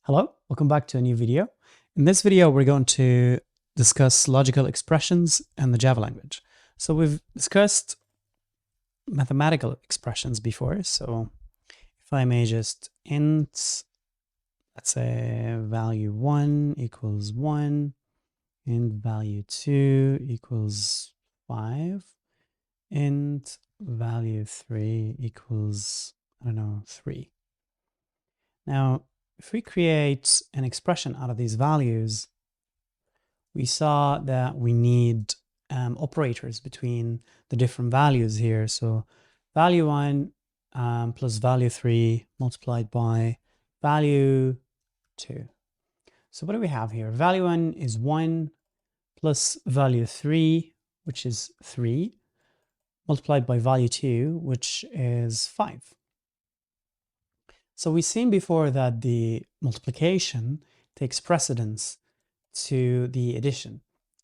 Hello, welcome back to a new video. In this video, we're going to discuss logical expressions and the Java language. So we've discussed mathematical expressions before. So if I may just int, let's say value 1 equals 1, int value 2 equals 5, int value 3 equals, 3. Now, if we create an expression out of these values, we saw that we need operators between the different values here. So value 1 plus value 3 multiplied by value 2. So what do we have here? Value 1 is 1 plus value 3, which is 3, multiplied by value 2, which is 5. So we've seen before that the multiplication takes precedence to the addition,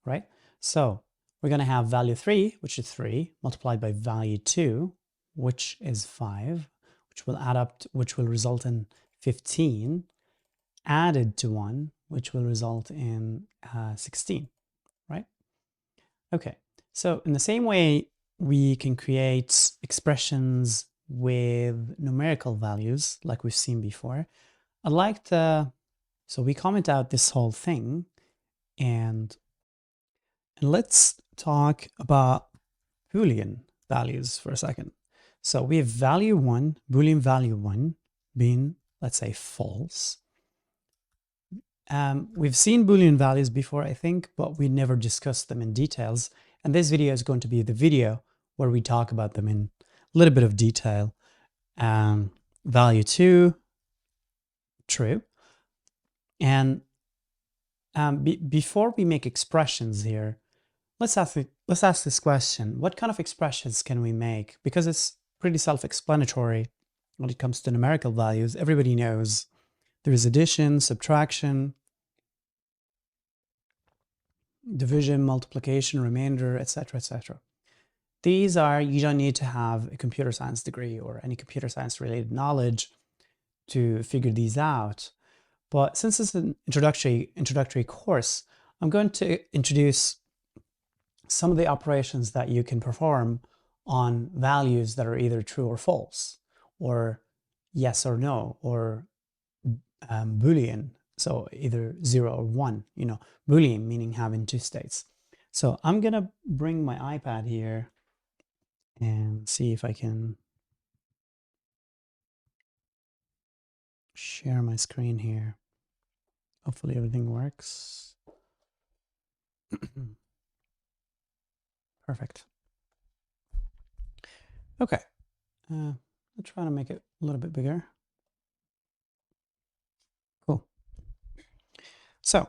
right? So we're going to have value 3, which is 3, multiplied by value 2, which is 5, which will add up, which will result in 15, added to 1, which will result in 16, right? Okay, so in the same way, we can create expressions with numerical values like we've seen before. I'd like to, so we comment out this whole thing and let's talk about Boolean values for a second. So we have value 1, Boolean value 1 being, let's say, false. We've seen Boolean values before, I think, but we never discussed them in details. And this video is going to be the video where we talk about them in a little bit of detail. Value 2, true. And before we make expressions here, let's ask this question: what kind of expressions can we make? Because it's pretty self-explanatory when it comes to numerical values. Everybody knows there is addition, subtraction, division, multiplication, remainder, etc., etc. These are, you don't need to have a computer science degree or any computer science related knowledge to figure these out. But since it's an introductory course, I'm going to introduce some of the operations that you can perform on values that are either true or false, or yes or no, or Boolean. So either 0 or 1, Boolean meaning having two states. So I'm going to bring my iPad here and see if I can share my screen here. Hopefully everything works. Perfect. Okay. I'll try to make it a little bit bigger. Cool. So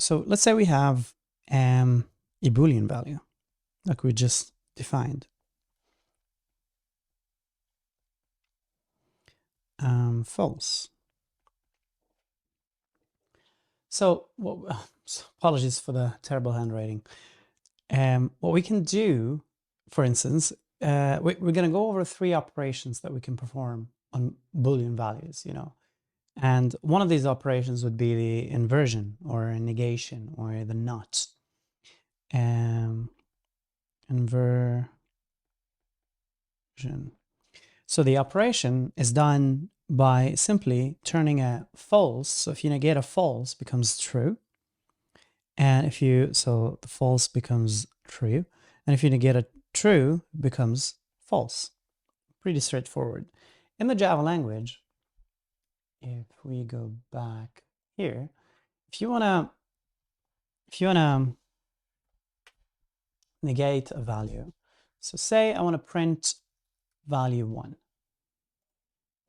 let's say we have a Boolean value like we just defined. False. So, apologies for the terrible handwriting. What we can do, for instance, we're going to go over 3 operations that we can perform on Boolean values, And one of these operations would be the inversion or negation or the not. Inversion. So the operation is done by simply turning a false. So if you negate a false, becomes true. And so the false becomes true. And if you negate a true, becomes false. Pretty straightforward. In the Java language, if we go back here, if you wanna negate a value, so say I want to print value 1.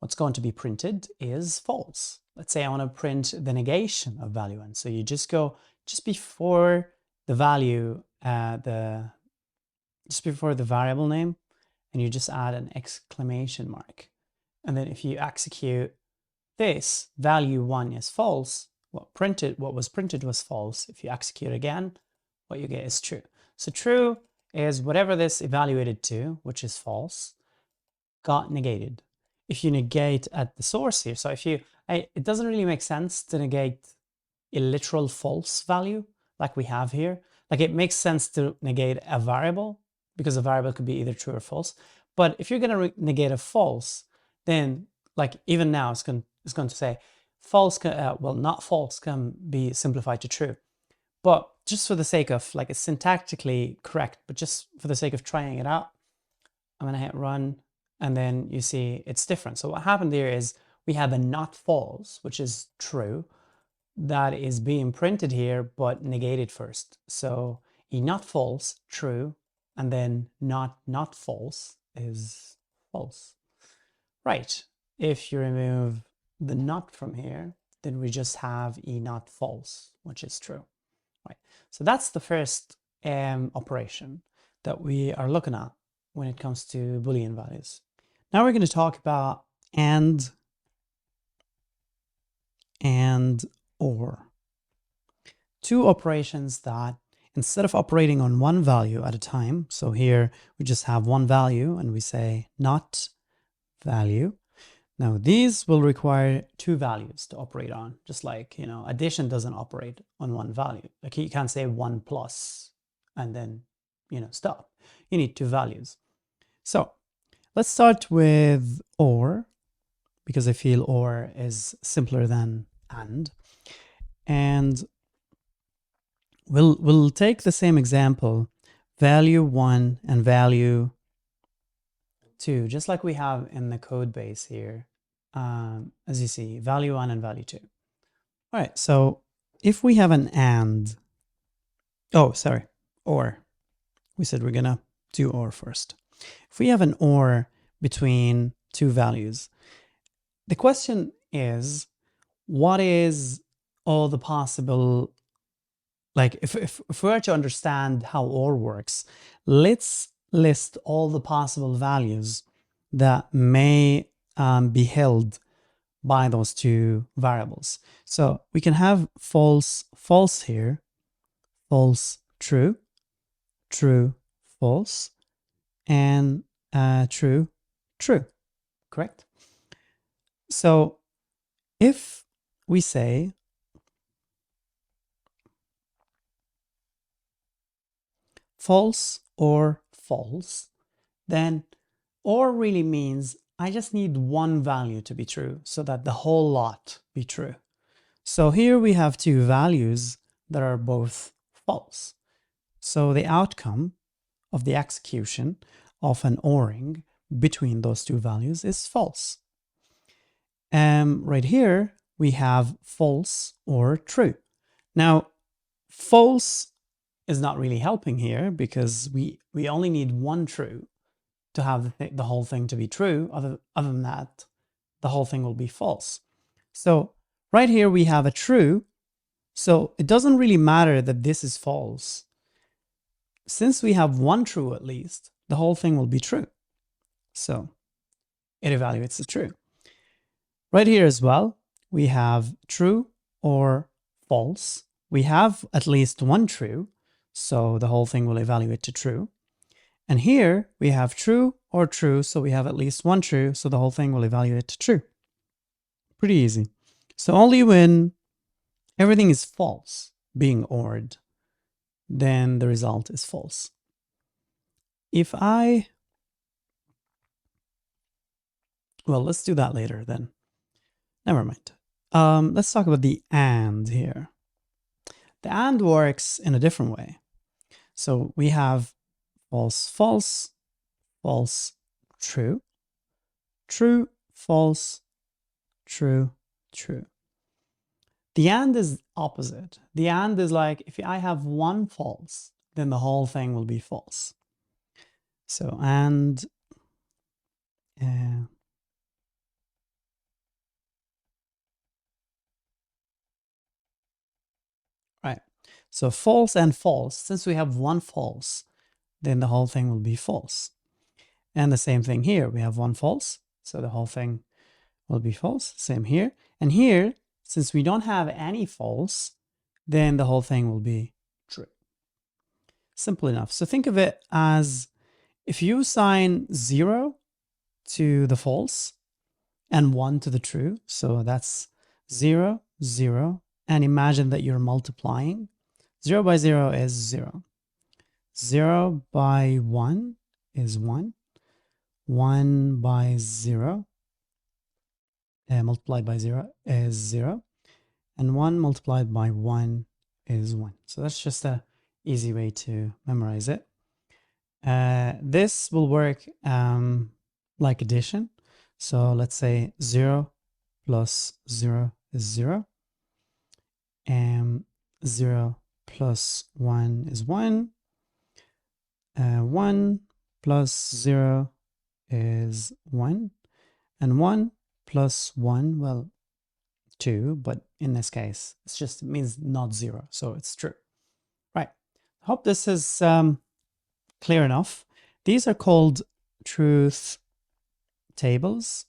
What's going to be printed is false. Let's say I want to print the negation of value 1. So you just go just before the value, just before the variable name, and you just add an exclamation mark. And then if you execute this, value 1 is false. What was printed was false. If you execute again, what you get is true. So true is whatever this evaluated to, which is false, got negated. If you negate at the source here, so if you It doesn't really make sense to negate a literal false value like we have here. Like it makes sense to negate a variable because a variable could be either true or false. But if you're going to negate a false, then like even now it's going to say false, well, not false can be simplified to true. But just for the sake of, like, it's syntactically correct, but just for the sake of trying it out, I'm going to hit run, and then you see it's different. So what happened there is we have a not false, which is true, that is being printed here, but negated first. So a not false, true, and then not false is false. Right. If you remove the not from here, then we just have a not false, which is true. Right. So that's the first operation that we are looking at when it comes to Boolean values. Now we're going to talk about and or. Two operations that instead of operating on one value at a time, so here we just have one value and we say not value. Now these will require two values to operate on, just like, addition doesn't operate on one value. Like you can't say 1 plus and then, stop. You need two values. So let's start with or, because I feel or is simpler than and. And we'll take the same example, value 1 and value 2, just like we have in the code base here. As you see, value 1 and value 2. All right, so if we have an and, or. We said we're gonna do or first. If we have an or between two values, the question is, what is all the possible, like if we were to understand how or works, let's list all the possible values that may be held by those two variables. So we can have false, false here, false, true, true, false, and true, true, correct? So if we say false or false, then or really means I just need one value to be true so that the whole lot be true. So here we have two values that are both false. So the outcome of the execution of an ORing between those two values is false. Right here we have false or true. Now, false is not really helping here because we only need one true to have the whole thing to be true. Other than that, the whole thing will be false. So right here we have a true. So it doesn't really matter that this is false. Since we have one true at least, the whole thing will be true. So it evaluates as true. Right here as well, we have true or false. We have at least one true, so the whole thing will evaluate to true. And here we have true or true, so we have at least one true, so the whole thing will evaluate to true. Pretty easy. So only when everything is false being ORed, then the result is false. If well, let's do that later then. Never mind. Let's talk about the and here. The and works in a different way. So we have false, false, false, true, true, false, true, true. The and is opposite. The and is like, if I have one false, then the whole thing will be false. So and right. So false and false, since we have one false, then the whole thing will be false. And the same thing here, we have one false, so the whole thing will be false. Same here. And here, since we don't have any false, then the whole thing will be true. Simple enough. So think of it as if you assign 0 to the false and 1 to the true, so that's 0, 0, and imagine that you're multiplying. 0 by 0 is 0. 0 by 1 is 1. 1 by 0 multiplied by 0 is 0. And 1 multiplied by 1 is 1. So that's just an easy way to memorize it. This will work like addition. So let's say 0 plus 0 is 0. 0 plus 1 is 1. 1 plus 0 is 1. And 1 plus 1, well, 2, but in this case, it means not 0, so it's true. Right. I hope this is clear enough. These are called truth tables.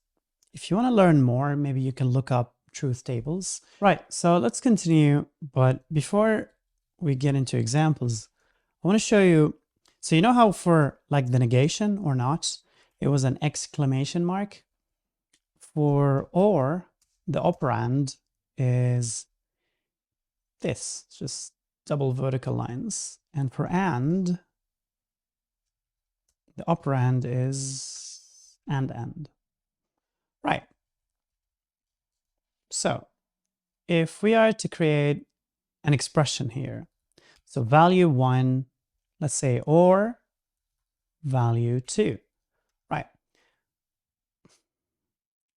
If you want to learn more, maybe you can look up truth tables. Right, so let's continue. But before we get into examples, I want to show you. So you know how for like the negation or not, it was an exclamation mark? For or, the operand is this. It's just double vertical lines. And for and, the operand is and. Right. So if we are to create an expression here, so value 1, let's say, or value 2, right?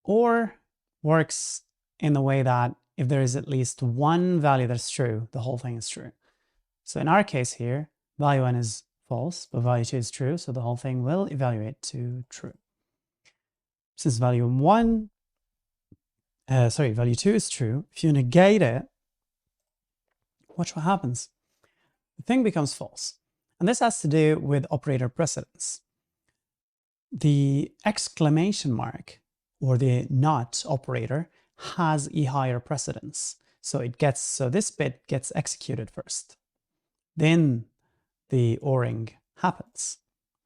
Or works in the way that if there is at least one value that's true, the whole thing is true. So in our case here, value 1 is false, but value 2 is true, so the whole thing will evaluate to true. Since value 2 is true, if you negate it, watch what happens. The thing becomes false. And this has to do with operator precedence. The exclamation mark or the not operator has a higher precedence. So this bit gets executed first. Then the ORing happens,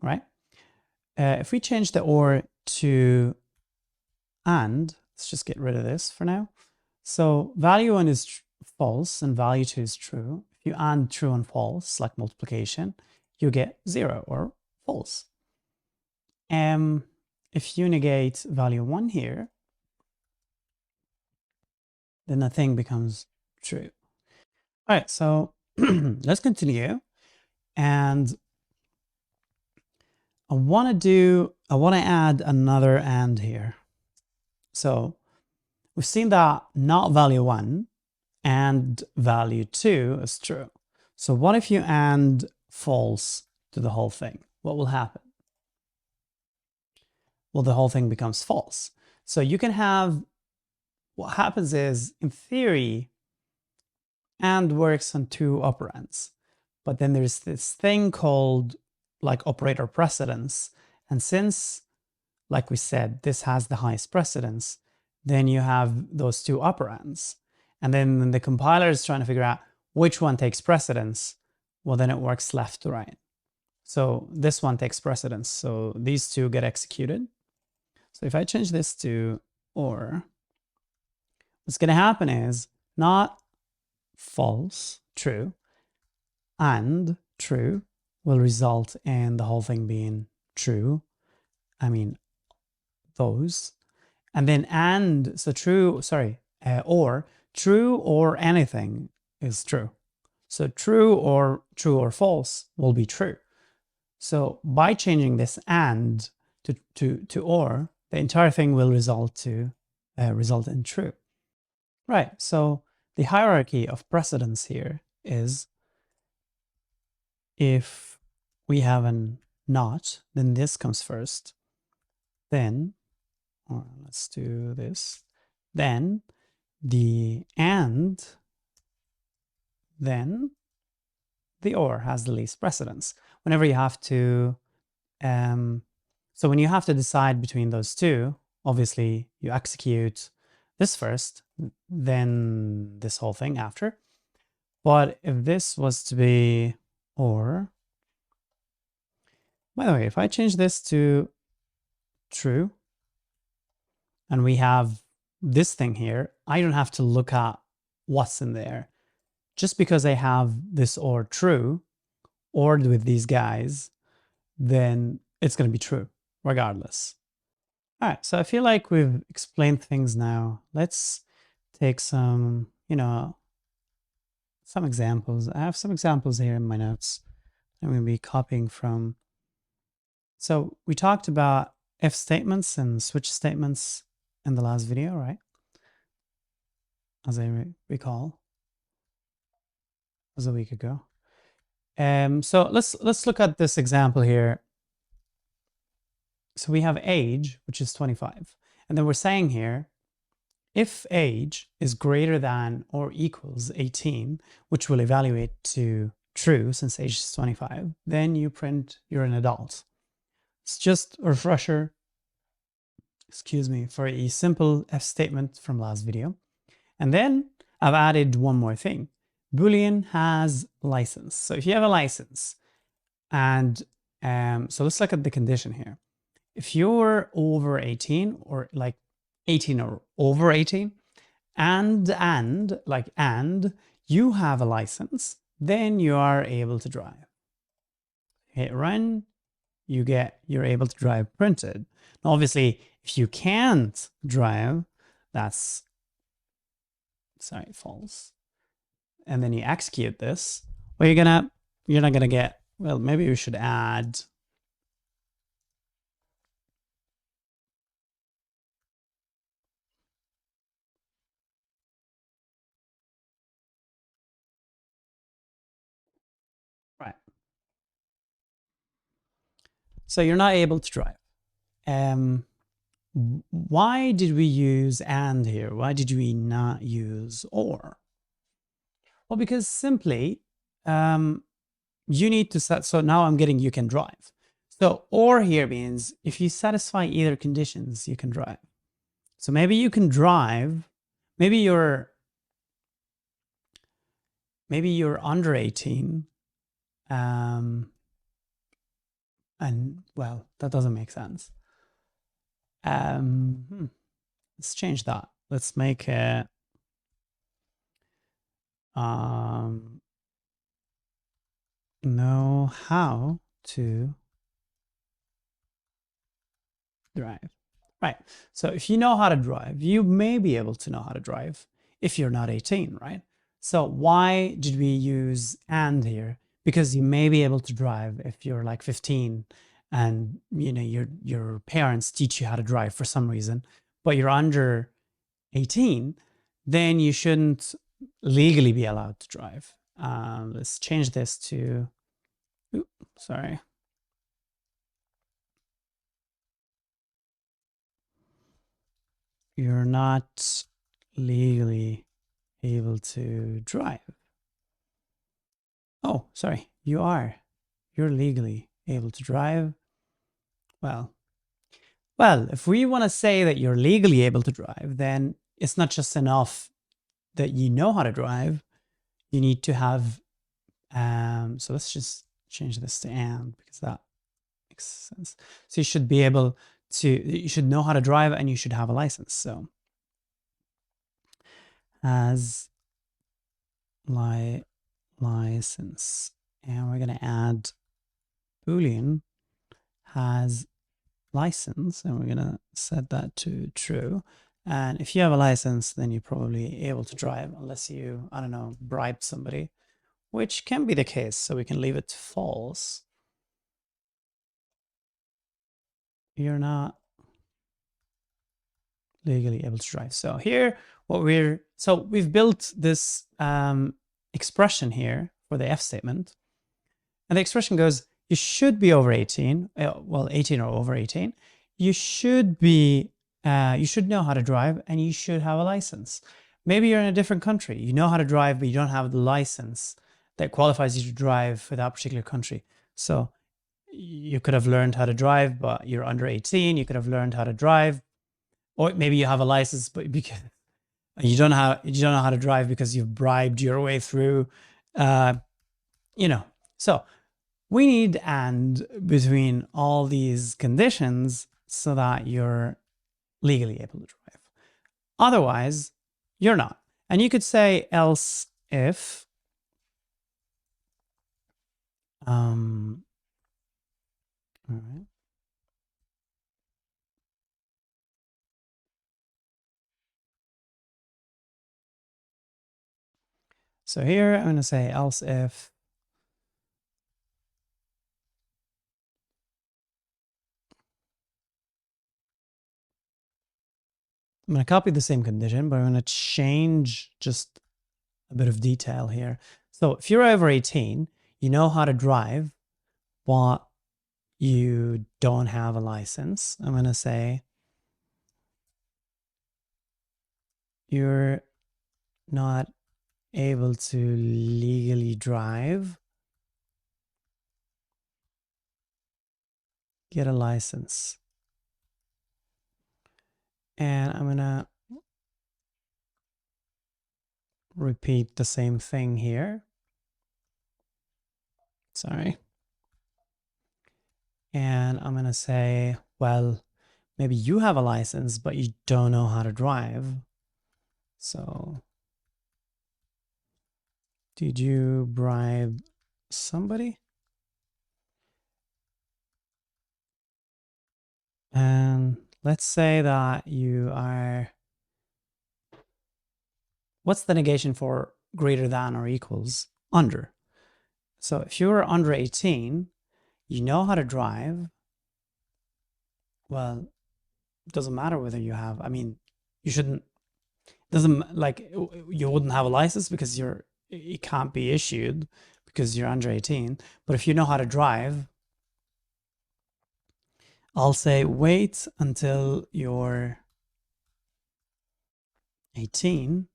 right? If we change the OR to and, let's just get rid of this for now. So value 1 is false and value 2 is true. If you AND true and false, like multiplication, you get 0 or false. If you negate value 1 here, then the thing becomes true. All right, so let's continue. And I want to add another and here. So we've seen that not value 1 and value 2 is true. So what if you AND false to the whole thing? What will happen? Well, the whole thing becomes false. So you can have, what happens is, in theory, AND works on 2 operands. But then there's this thing called like operator precedence. And since, like we said, this has the highest precedence, then you have those 2 operands. And then the compiler is trying to figure out which one takes precedence. Well, then it works left to right. So this one takes precedence. So these 2 get executed. So if I change this to or, what's going to happen is not false, true, and true will result in the whole thing being true. I mean, those. And then and, so or, true or anything is true. So true or false will be true. So by changing this and to or, the entire thing will result in true. Right, so the hierarchy of precedence here is if we have an not, then this comes first. Then, or let's do this. Then the and, then the or has the least precedence. Whenever you have to, so when you have to decide between those 2, obviously you execute this first, then this whole thing after. But if this was to be or, by the way, if I change this to true, and we have this thing here, I don't have to look at what's in there. Just because I have this or true, or with these guys, then it's going to be true regardless. All right, so I feel like we've explained things now. Let's take some, some examples. I have some examples here in my notes. I'm going to be copying from. So we talked about if statements and switch statements in the last video, right? As I recall, it was a week ago. So let's look at this example here. So we have age, which is 25. And then we're saying here, if age is greater than or equals 18, which will evaluate to true since age is 25, then you print you're an adult. It's just a refresher, for a simple if statement from last video. And then I've added one more thing. Boolean has license. So if you have a license, and so let's look at the condition here. If you're over 18 or like 18 or over 18 and you have a license, then you are able to drive. Hit run, you're able to drive printed. Now, obviously, if you can't drive, that's false. And then you execute this, well, you're not gonna get, well, maybe we should add right. So you're not able to drive. Why did we use and here? Why did we not use or? Well, because simply you need to set, so now I'm getting you can drive. So or here means if you satisfy either conditions, you can drive. So maybe you can drive, maybe you're under 18, and well, that doesn't make sense. Let's change that. Let's make it know how to drive. Right. So if you know how to drive, you may be able to know how to drive if you're not 18, right? So why did we use and here? Because you may be able to drive if you're like 15 and your parents teach you how to drive for some reason, but you're under 18, then you shouldn't legally be allowed to drive. Let's change this to, sorry. You're not legally able to drive. Oh, sorry, you are. You're legally able to drive. Well, if we want to say that you're legally able to drive, then it's not just enough that you know how to drive. You need to have, so let's just change this to and because that makes sense. So you should be able to, you should know how to drive and you should have a license. So as license, and we're going to add Boolean has license, and we're going to set that to true. And if you have a license, then you're probably able to drive unless you, I don't know, bribe somebody, which can be the case. So we can leave it to false. You're not legally able to drive. So here, we've built this expression here for the if statement. And the expression goes, you should be over 18, well, 18 or over 18. You should be, you should know how to drive and you should have a license. Maybe you're in a different country. You know how to drive, but you don't have the license that qualifies you to drive for that particular country. So you could have learned how to drive, but you're under 18. You could have learned how to drive, or maybe you have a license, but because you don't know how to drive because you've bribed your way through, So we need and between all these conditions so that you're legally able to drive. Otherwise, you're not. And you could say else if all right. So here I'm going to say else if I'm going to copy the same condition, but I'm going to change just a bit of detail here. So if you're over 18, you know how to drive, but you don't have a license. I'm going to say you're not able to legally drive, get a license. And I'm going to repeat the same thing here. Sorry. And I'm going to say, well, maybe you have a license, but you don't know how to drive. So, did you bribe somebody? And let's say that you are, what's the negation for greater than or equals? Under. So if you're under 18, you know how to drive. Well, it doesn't matter whether you have, I mean, you shouldn't, doesn't like, you wouldn't have a license because it can't be issued because you're under 18. But if you know how to drive, I'll say wait until you're 18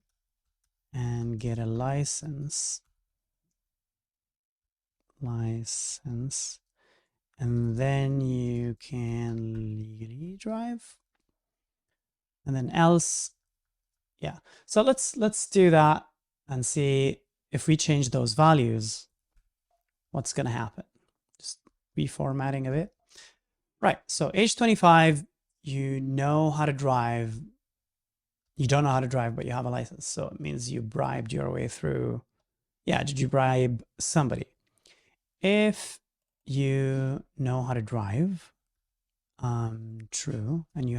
and get a license, and then you can legally drive. And then else, yeah. So let's do that and see if we change those values, what's going to happen. Just reformatting a bit. Right, so age 25, you know how to drive. You don't know how to drive, but you have a license. So it means you bribed your way through. Yeah, did you bribe somebody? If you know how to drive, true, and you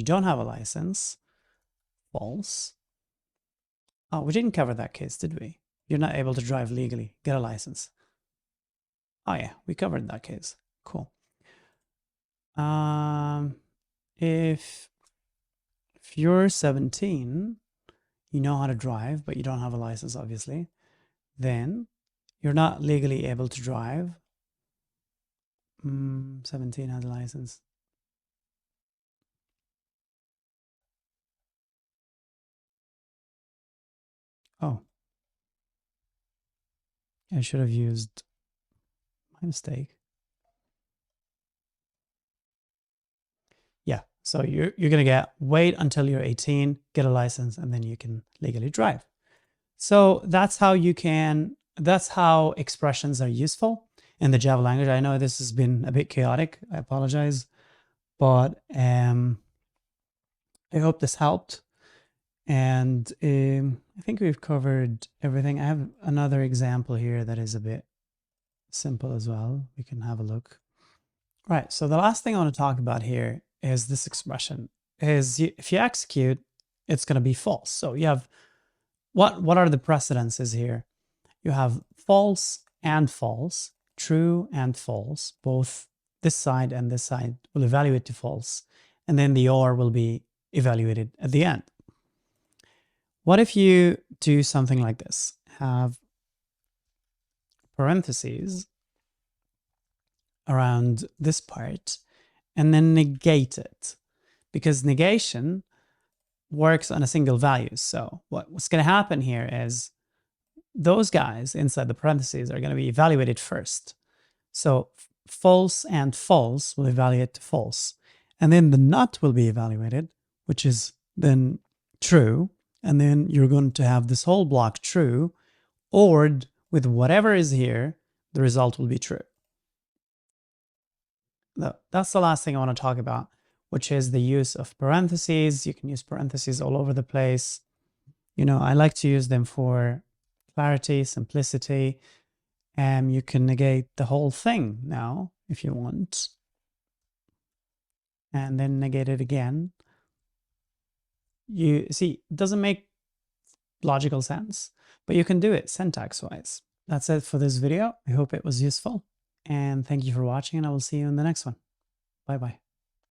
don't have a license, false. Oh, we didn't cover that case, did we? You're not able to drive legally, get a license. Oh yeah, we covered that case. Cool. If you're 17, you know how to drive, but you don't have a license, obviously, then you're not legally able to drive. 17 has a license. Oh, I should have used my mistake. Yeah, so you're gonna get wait until you're 18, get a license, and then you can legally drive. So that's how expressions are useful in the Java language. I know this has been a bit chaotic. I apologize, but I hope this helped. And I think we've covered everything. I have another example here that is a bit simple as well. We can have a look. Right, so the last thing I want to talk about here is this expression. If you execute, it's going to be false. So you have, what are the precedences here? You have false and false, true and false, both this side and this side will evaluate to false, and then the OR will be evaluated at the end. What if you do something like this? Have parentheses around this part and then negate it, because negation works on a single value. So what's going to happen here is those guys inside the parentheses are going to be evaluated first. So false and false will evaluate to false. And then the not will be evaluated, which is then true. And then you're going to have this whole block true, ORed with whatever is here, the result will be true. That's the last thing I want to talk about. which is the use of parentheses. You can use parentheses all over the place. You know, I like to use them for clarity, simplicity. You can negate the whole thing now if you want, and then negate it again. You see, it doesn't make logical sense, but you can do it syntax-wise. That's it for this video. I hope it was useful, and thank you for watching, and I will see you in the next one. Bye-bye.